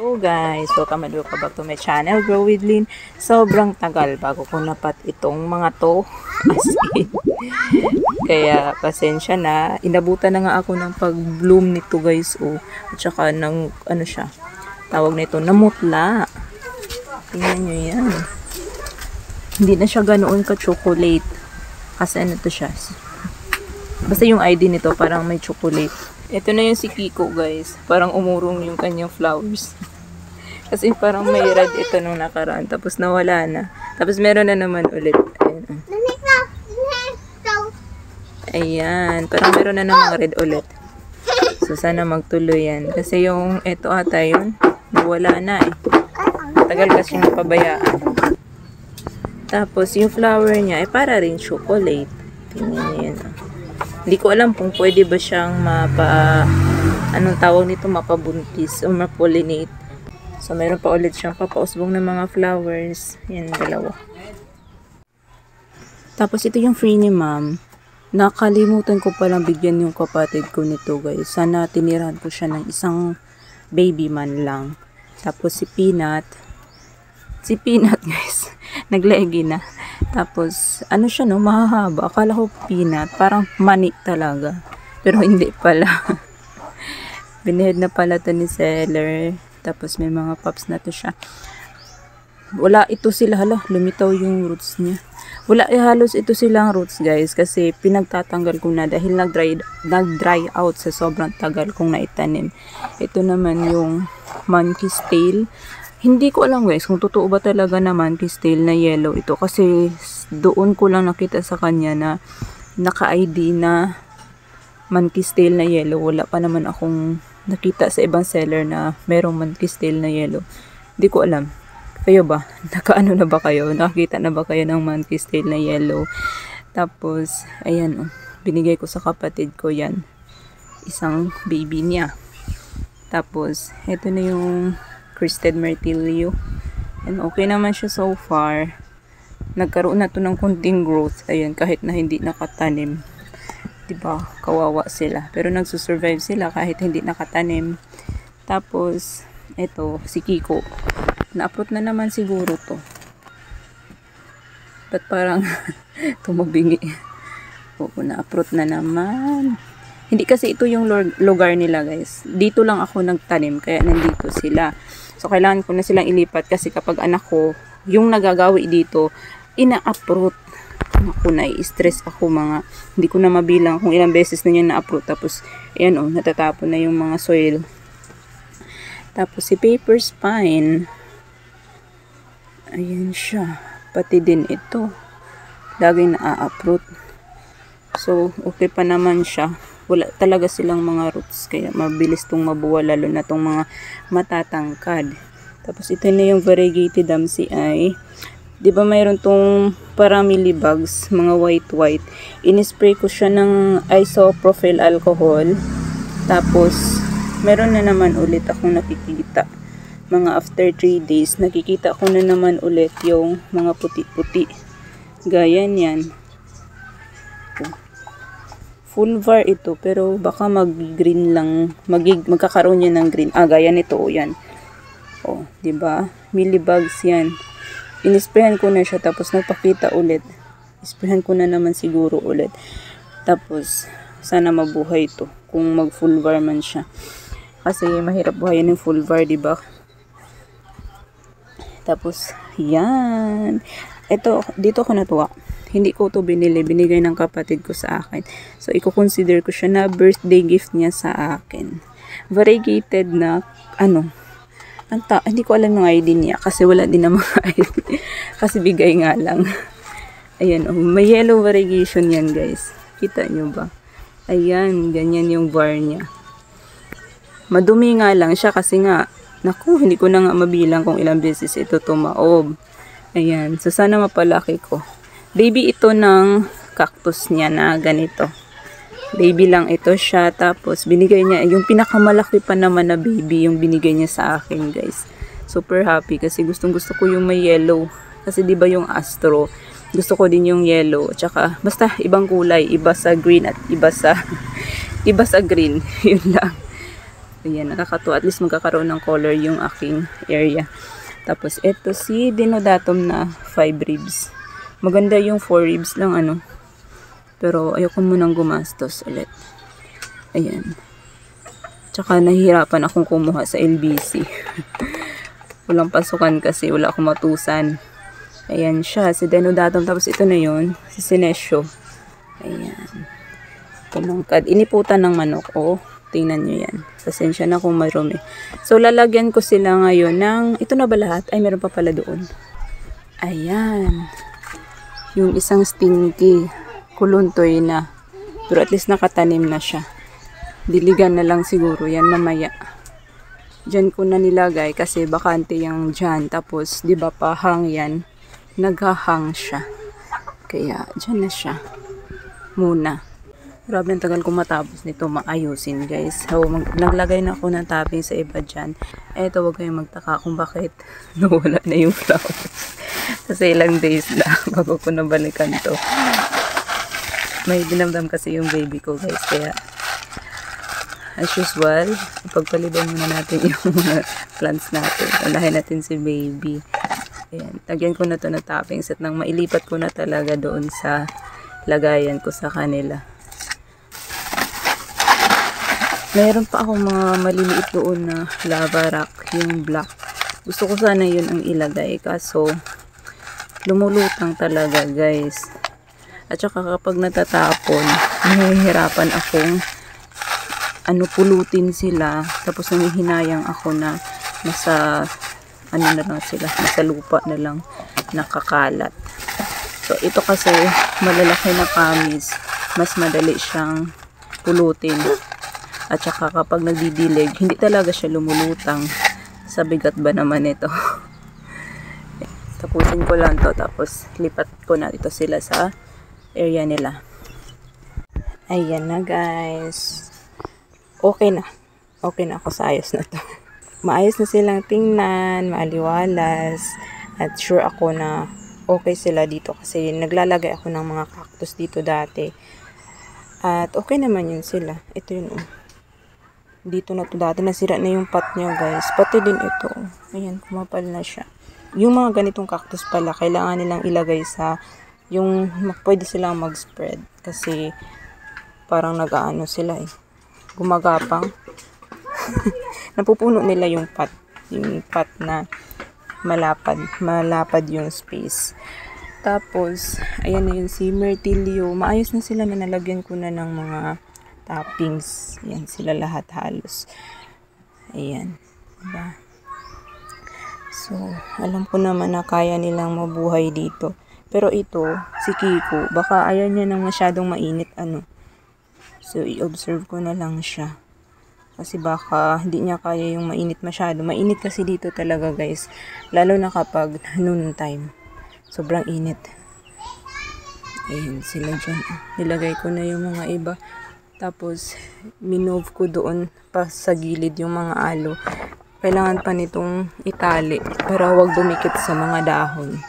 Hello guys, welcome back to my channel, Grow with Lynn. Sobrang tagal bago ko napat itong mga to. As in. Kaya pasensya na. Inabutan na nga ako ng pag-bloom nito guys. At saka ng ano siya, tawag na ito, namutla. Tingnan nyo yan. Hindi na siya ganoon ka-chocolate. Kasi ano to siya. Basta yung ID nito parang may chocolate. Ito na yung si Kiko guys. Parang umurong yung kanyang flowers. Kasi parang may red ito nung nakaraan. Tapos nawala na. Tapos meron na naman ulit. Ayan. Ayan. Parang meron na naman red ulit. So sana magtuloy yan. Kasi yung ito ata yun. Nawala na eh. Tagal kasi napabayaan. Tapos yung flower niya ay para rin chocolate. Tingnan niyo yan. Hindi ko alam kung pwede ba siyang anong tawag nito, mapabuntis o mapollinate. So, meron pa ulit siyang papausbong ng mga flowers. Yan, dalawa. Tapos, ito yung free ni ma'am. Nakalimutan ko palang bigyan yung kapatid ko nito, guys. Sana tinirahan ko siya ng isang baby man lang. Tapos, si Peanut, guys, naglegi na. Tapos, ano siya, no? Mahahaba. Akala ko peanut. Parang mani talaga. Pero hindi pala. Binihead na pala to ni seller. Tapos, may mga pups na to siya. Wala ito sila. Hala, lumitaw yung roots niya. Wala halos ito silang roots, guys. Kasi, pinagtatanggal ko na dahil nag-dry out sa sobrang tagal kong naitanim. Ito naman yung monkey's tail. Hindi ko alam guys kung totoo ba talaga na monkey's tail na yellow ito. Kasi doon ko lang nakita sa kanya na naka-ID na monkey's tail na yellow. Wala pa naman akong nakita sa ibang seller na merong monkey's tail na yellow. Hindi ko alam. Kayo ba? Nakaano na ba kayo? Nakakita na ba kayo ng monkey's tail na yellow? Tapos, ayan binigay ko sa kapatid ko yan. Isang baby niya. Tapos, ito na yung Crested Myrtilio. And okay naman siya so far. Nagkaroon na to ng kunting growth. Ayan, kahit na hindi nakatanim. Diba? Kawawa sila. Pero nagsusurvive sila kahit hindi nakatanim. Tapos, ito, si Kiko. Na-uproot na naman siguro to. Ba't parang tumabingi? Oo, na-uproot na naman. Hindi kasi ito yung lugar nila guys. Dito lang ako nagtanim. Kaya nandito sila. So, kailangan ko na silang ilipat kasi kapag anak ko, yung nagagawi dito, ina-uproot. Ako na-stress ako hindi ko na mabilang kung ilang beses na niya na-uproot. Tapos, ayan natatapon na yung mga soil. Tapos, si Paper Spine, ayan siya. Pati din ito. Laging na-uproot. So, okay pa naman siya. Wala talaga silang mga roots kaya mabilis tong mabuwa lalo na tong mga matatangkad. Tapos ito na yung variegated damsi-eye. 'Di ba mayroon tong parang millibugs, mga white. Inispray ko siya ng isopropyl alcohol. Tapos meron na naman ulit akong nakikita. Mga after 3 days nakikita ko na naman ulit yung mga puti-puti. Gaya niyan. Full var ito, pero baka mag-green lang, magkakaroon yan ng green. Gaya nito, yan. Diba? Millibugs yan. Inisprayan ko na siya, tapos nagpakita ulit. Isprayan ko na naman siguro ulit. Tapos, sana mabuhay ito, kung mag-full var man siya. Kasi, mahirap buhayin yung full var, diba? Tapos, yan. Ito, dito ako natuwa. Hindi ko to binili. Binigay ng kapatid ko sa akin. So, i-consider ko siya na birthday gift niya sa akin. Variegated na, hindi ko alam yung ID niya. Kasi wala din namang ID. Kasi bigay nga lang. Ayan, may yellow variegation yan, guys. Kita nyo ba? Ayan, ganyan yung var niya. Madumi nga lang siya kasi nga, naku, hindi ko na nga mabilang kung ilang beses ito tumaob. Ayan, so sana mapalaki ko. Baby ito ng cactus niya na ganito. Baby lang ito siya. Tapos binigay niya, yung pinakamalaki pa naman na baby yung binigay niya sa akin guys. Super happy kasi gustong gusto ko yung may yellow. Kasi diba yung astro, gusto ko din yung yellow. Tsaka basta ibang kulay. Iba sa green at iba sa green. Yun lang. Ayan, nakakatuwa. At least magkakaroon ng color yung aking area. Tapos, ito si Dinodatum na 5 ribs. Maganda yung 4 ribs lang, ano. Pero, ayoko munang gumastos ulit. Ayan. Tsaka, nahihirapan akong kumuha sa LBC. Walang pasukan kasi, wala akong matusan. Ayan siya, si Dinodatum. Tapos, ito na yun, si Senecio. Ayan. Pumangkad. Iniputan ng manok, oh. Tingnan nyo yan. Pasensya na kung marumi. So, lalagyan ko sila ngayon ng... Ito na ba lahat? Ay, meron pa pala doon. Ayan. Yung isang stinky. Kuluntoy na. Pero at least nakatanim na siya. Diligan na lang siguro yan mamaya. Diyan ko na nilagay kasi bakante yung dyan. Tapos, di ba pahang yan? Naghahang siya. Kaya, dyan na siya. Muna. Grabe ang tagal kong matapos nito maayusin, guys. So, naglagay na ako ng topping sa iba dyan. Eto, huwag kayong magtaka kung bakit nawala na yung flowers. Kasi ilang days na bago ko nabalikan to. May dinamdam kasi yung baby ko, guys. Kaya, as usual, pagpaliban muna natin yung mga plants natin. Unahin natin si baby. Ayan. Lagyan ko na to na toppings at nang mailipat ko na talaga doon sa lagayan ko sa kanila. Mayroon pa akong mga maliliit doon na lava rock, yung black. Gusto ko sana yun ang ilagay, kaso lumulutang talaga, guys. At saka kapag natatapon, nahihirapan akong pulutin sila. Tapos nangihinayang ako na nasa, na lang sila, nasa lupa na lang nakakalat. So, ito kasi malalaki na kamis, mas madali siyang pulutin. At saka kapag nagdidilig, hindi talaga siya lumulutang. Sa bigat ba naman ito? Tapusin ko lang to, tapos lipat ko na ito sila sa area nila. Ayan na, guys. Okay na. Okay na ako sa ayos na to. Maayos na silang tingnan, maaliwalas. At sure ako na okay sila dito kasi naglalagay ako ng mga cactus dito dati. At okay naman yun sila. Ito yun, oh. Dito na to dati, nasira na yung pot niya, guys. Pati din ito. Ayan, kumapal na siya. Yung mga ganitong cactus pala, kailangan nilang ilagay sa yung pwede silang mag-spread. Kasi parang nag-aano sila eh. Gumagapang. Napupuno nila yung pot. Yung pot na malapad. Malapad yung space. Tapos, ayan na yun si Myrtilio. Maayos na sila na nalagyan ko na ng mga toppings. Ayan sila lahat halos. Ayan. Diba? So, alam ko naman na kaya nilang mabuhay dito. Pero ito, si Kiko, baka ayaw niya nang masyadong mainit, So, i-observe ko na lang siya. Kasi baka hindi niya kaya yung mainit masyado. Mainit kasi dito talaga, guys. Lalo na kapag noon time. Sobrang init. Ayan sila dyan. Nilagay ko na yung mga iba. Tapos, minove ko doon pa sa gilid yung mga alo. Kailangan pa nitong itali para wag dumikit sa mga dahon.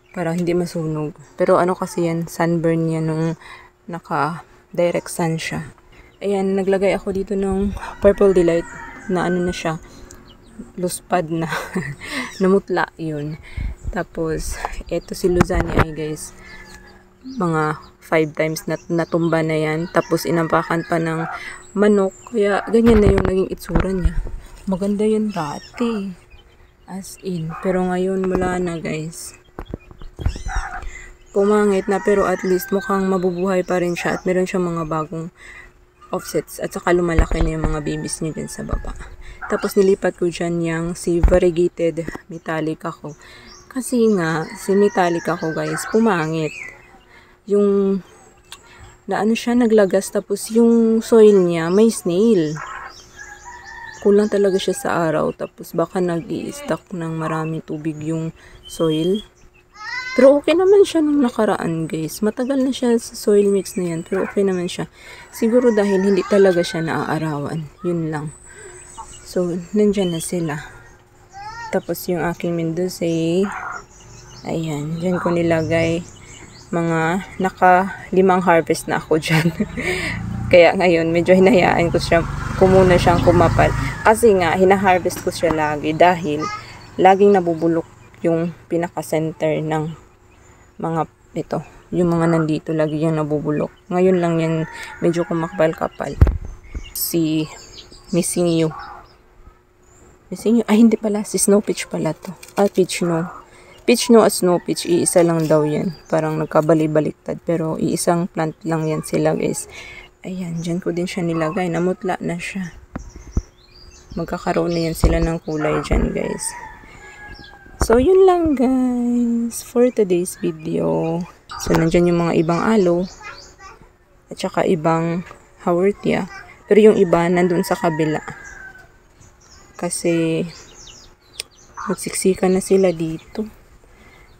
Para hindi masunog. Pero kasi yan, sunburn yan nung naka-direct sun siya. Ayan, naglagay ako dito ng Purple Delight na na siya. Luspad na. Namutla yun. Tapos, eto si Luzania ay, guys. Mga 5 times na natumba na yan. Tapos inampakan pa ng manok. Kaya ganyan na yung naging itsura niya. Maganda yun dati. As in. Pero ngayon wala na, guys. Pumangit na pero at least mukhang mabubuhay pa rin siya. At meron siyang mga bagong offsets. At saka lumalaki na yung mga babies niya dyan sa baba. Tapos nilipat ko dyan yung si variegated metallica ko. Kasi nga, si metallica ko, guys, pumangit. Yung siya naglagas tapos yung soil niya may snail. Kulang talaga siya sa araw tapos baka nag-i-stack ng maraming tubig yung soil. Pero okay naman siya nung nakaraan, guys. Matagal na siya sa soil mix na yan pero okay naman siya. Siguro dahil hindi talaga siya naaarawan. Yun lang. So, nandyan na sila. Tapos yung aking Mendoza, ayan, dyan ko nilagay. Mga naka-5 harvest na ako dyan. Kaya ngayon, medyo hinayaan ko siya, kumuna siyang kumapal. Kasi nga, hina-harvest ko siya lagi dahil laging nabubulok yung pinaka-center ng mga ito. Yung mga nandito, lagi yung nabubulok. Ngayon lang yan, medyo kumakapal-kapal. Si Missing You. Missing You? Ay, hindi pala. Si Snow Peach pala to. Ah, Peach No. Peach No at Snow Peach, iisa lang daw yan. Parang nagkabali-baliktad. Pero iisang plant lang yan sila, guys. Ayan, dyan ko din siya nilagay. Namutla na siya. Magkakaroon na yan sila ng kulay dyan, guys. So, yun lang, guys. For today's video. So, nandyan yung mga ibang aloe. At saka ibang haworthia. Pero yung iba, nandun sa kabila. Kasi, magsiksikan na sila dito.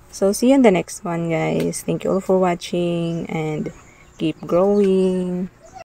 So, see you in the next one, guys. Thank you all for watching and keep growing.